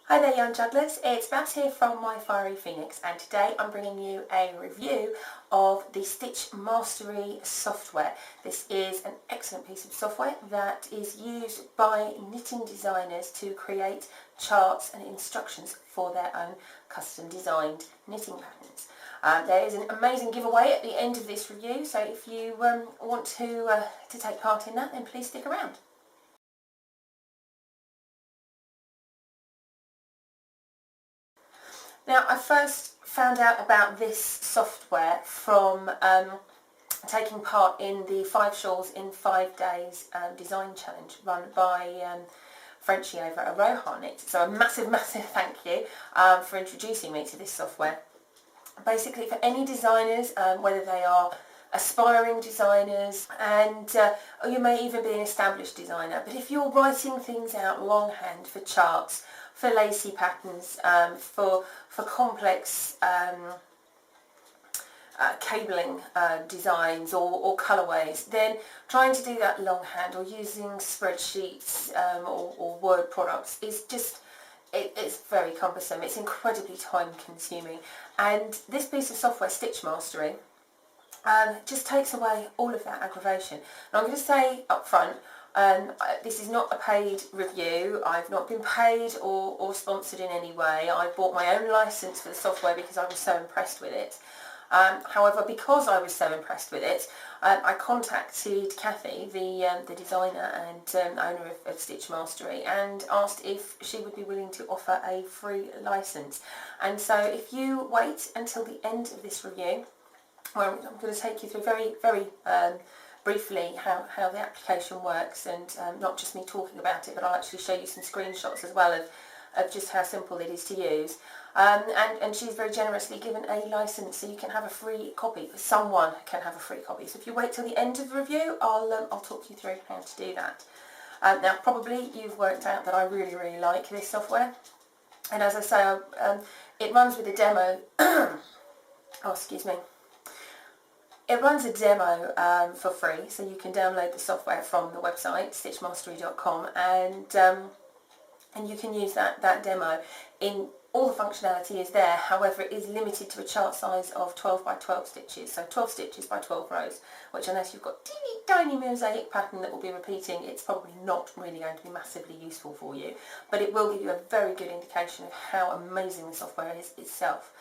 Hi there young jugglers, it's Babs here from MyFieryPhoenix, and today I'm bringing you a review of the Stitchmastery software. This is an excellent piece of software that is used by knitting designers to create charts and instructions for their own custom designed knitting patterns. There is an amazing giveaway at the end of this review, so if you want to take part in that, then please stick around. Now, I first found out about this software from taking part in the 5 Shawls in 5 Days design challenge run by Frenchie over at Rohan Knit. So a massive thank you for introducing me to this software. Basically, for any designers, whether they are aspiring designers and or you may even be an established designer, but if you're writing things out longhand for charts, for lacy patterns, for complex cabling designs or colourways, then trying to do that longhand or using spreadsheets or Word products is just, it's very cumbersome. It's incredibly time consuming, and this piece of software, Stitchmastery, just takes away all of that aggravation. And I'm going to say up front, this is not a paid review. I've not been paid or sponsored in any way. I bought my own license for the software because I was so impressed with it. However, because I was so impressed with it, I contacted Kathy, the designer and owner of Stitchmastery, and asked if she would be willing to offer a free license. And so if you wait until the end of this review, where I'm going to take you through very briefly how the application works, and not just me talking about it, but I'll actually show you some screenshots as well of just how simple it is to use. And she's very generously given a license, so you can have a free copy. Someone can have a free copy. So if you wait till the end of the review, I'll talk you through how to do that. Now, probably you've worked out that I really like this software, and as I say, it runs with a demo. Oh, excuse me. It runs a demo for free, so you can download the software from the website stitchmastery.com, and you can use that demo. In all the functionality is there, however it is limited to a chart size of 12 by 12 stitches, so 12 stitches by 12 rows, which unless you've got teeny tiny mosaic pattern that will be repeating, it's probably not really going to be massively useful for you, but it will give you a very good indication of how amazing the software is itself.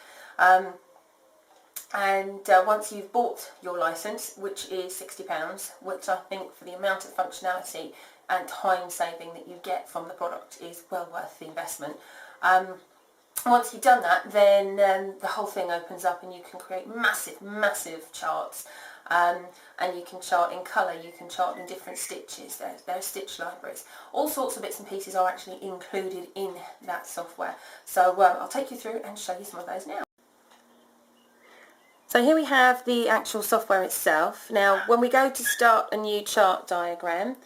And once you've bought your license, which is £60, which I think for the amount of functionality and time saving that you get from the product is well worth the investment. Once you've done that, then the whole thing opens up and you can create massive charts, and you can chart in colour, you can chart in different stitches, there are stitch libraries. All sorts of bits and pieces are actually included in that software. So I'll take you through and show you some of those now. So here we have the actual software itself. Now, when we go to start a new chart diagram,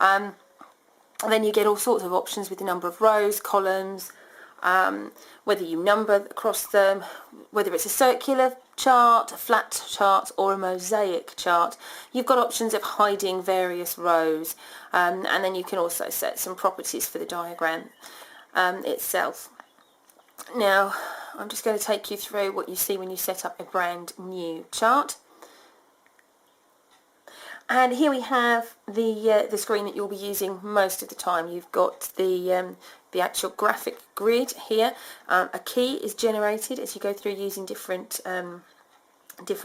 then you get all sorts of options with the number of rows, columns, whether you number across them, whether it's a circular chart, a flat chart or a mosaic chart. You've got options of hiding various rows, and then you can also set some properties for the diagram itself. Now, I'm just going to take you through what you see when you set up a brand new chart. And here we have the screen that you'll be using most of the time. You've got the actual graphic grid here. A key is generated as you go through using different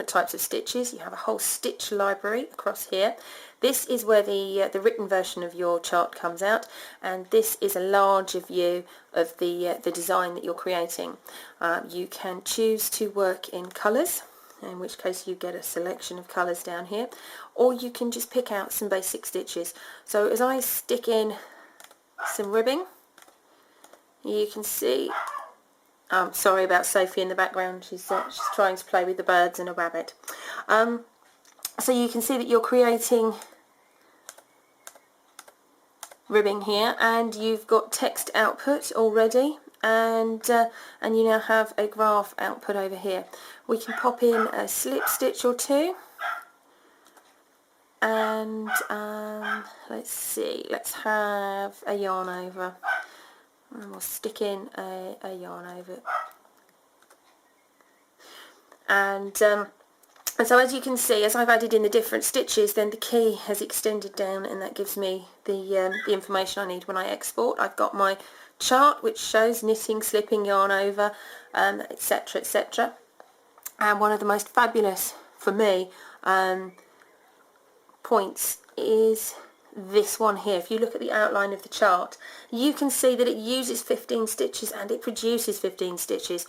types of stitches. You have a whole stitch library across here. This is where the written version of your chart comes out, and this is a larger view of the design that you're creating. You can choose to work in colours, in which case you get a selection of colours down here, or you can just pick out some basic stitches. So as I stick in some ribbing, you can see, sorry about Sophie in the background, she's trying to play with the birds and a rabbit. So you can see that you're creating ribbing here, and you've got text output already, and you now have a graph output over here. We can pop in a slip stitch or two, and let's see, let's have a yarn over. and we'll stick in a yarn over it. And so as you can see, as I've added in the different stitches, then the key has extended down, and that gives me the information I need when I export. I've got my chart which shows knitting, slipping, yarn over, etc, etc. And one of the most fabulous for me points is this one here. If you look at the outline of the chart, you can see that it uses 15 stitches and it produces 15 stitches.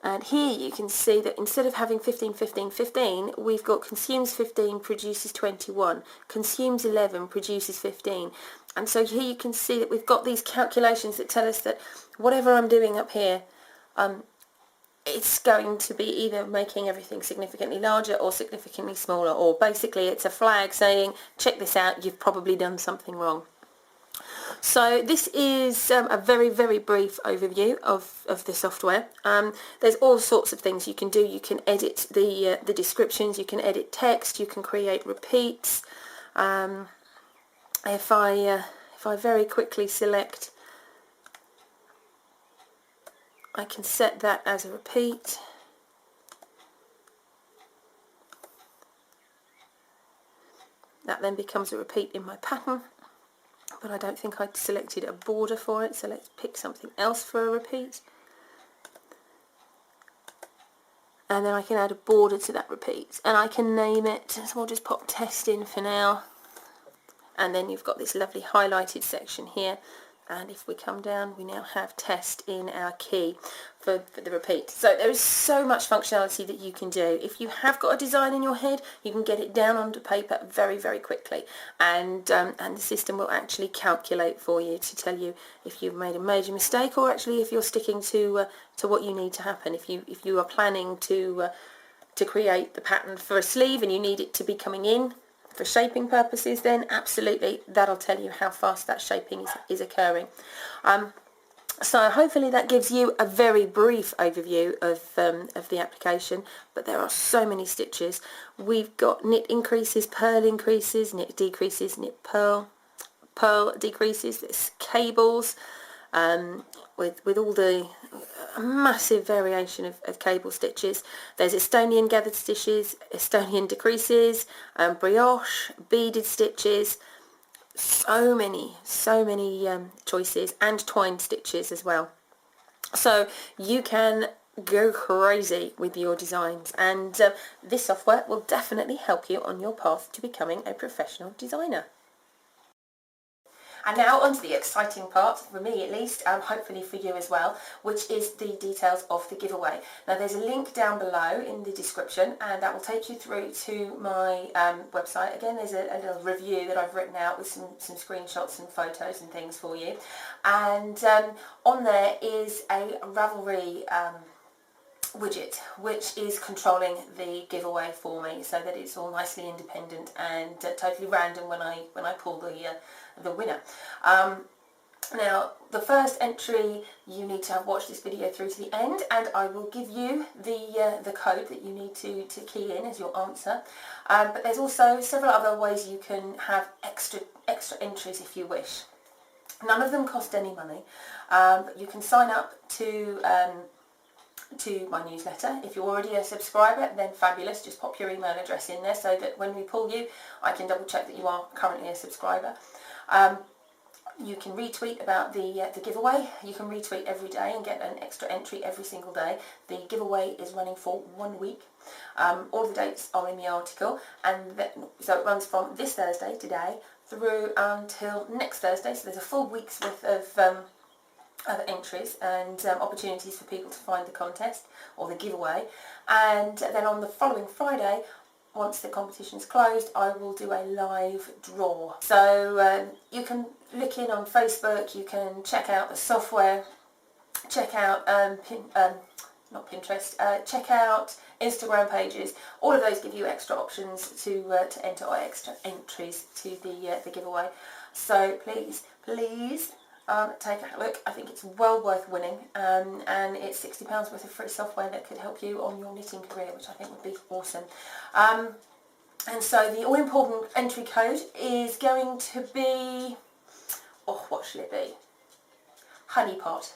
And here you can see that instead of having 15, 15, 15, we've got consumes 15, produces 21, consumes 11, produces 15. And so here you can see that we've got these calculations that tell us that whatever I'm doing up here, it's going to be either making everything significantly larger or significantly smaller, or basically it's a flag saying, check this out, you've probably done something wrong. So this is a very, very brief overview of the software. There's all sorts of things you can do. You can edit the descriptions, you can edit text, you can create repeats. If I very quickly select, I can set that as a repeat. That then becomes a repeat in my pattern. But I don't think I'd selected a border for it, so let's pick something else for a repeat. And then I can add a border to that repeat, and I can name it, so we'll just pop test in for now. And then you've got this lovely highlighted section here, and if we come down, we now have test in our key for the repeat. So there is so much functionality that you can do. If you have got a design in your head, you can get it down onto paper very, very quickly, and the system will actually calculate for you to tell you if you've made a major mistake, or actually if you're sticking to what you need to happen. If you are planning to create the pattern for a sleeve and you need it to be coming in for shaping purposes, then absolutely that'll tell you how fast that shaping is occurring. So hopefully that gives you a very brief overview of the application, but there are so many stitches. We've got knit increases, purl increases, knit decreases, knit purl, purl decreases, there's cables, with all the massive variation of cable stitches. There's Estonian gathered stitches, Estonian decreases, brioche, beaded stitches, so many choices, and twined stitches as well. So you can go crazy with your designs, and this software will definitely help you on your path to becoming a professional designer. And now on to the exciting part, for me at least, hopefully for you as well, which is the details of the giveaway. Now there's a link down below in the description, and that will take you through to my website. Again, there's a little review that I've written out with some screenshots and photos and things for you. And on there is a Ravelry widget which is controlling the giveaway for me, so that it's all nicely independent and totally random when I pull the winner. Now the first entry, you need to have watched this video through to the end, and I will give you the code that you need to key in as your answer. But there's also several other ways you can have extra entries if you wish. None of them cost any money, but you can sign up to my newsletter. If you're already a subscriber, then fabulous, just pop your email address in there so that when we pull you, I can double check that you are currently a subscriber. You can retweet about the giveaway. You can retweet every day and get an extra entry every single day. The giveaway is running for 1 week. All the dates are in the article, and so it runs from this Thursday, today, through until next Thursday, so there's a full week's worth of other entries and opportunities for people to find the contest or the giveaway. And then on the following Friday, once the competition's closed, I will do a live draw. So you can look in on Facebook, you can check out the software, check out not Pinterest, check out Instagram pages. All of those give you extra options to enter, or extra entries to the giveaway. So please take a look. I think it's well worth winning, and it's £60 worth of free software that could help you on your knitting career, which I think would be awesome. And so the all-important entry code is going to be, oh, what shall it be? honeypot.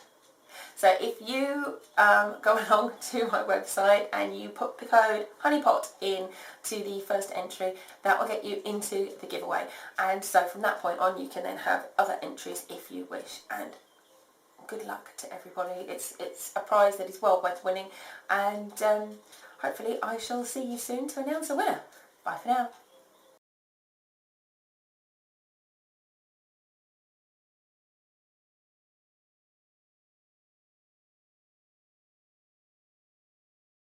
So if you go along to my website and you put the code honeypot in to the first entry, that will get you into the giveaway. And so from that point on, you can then have other entries if you wish. And good luck to everybody. It's a prize that is well worth winning. And hopefully I shall see you soon to announce a winner. Bye for now.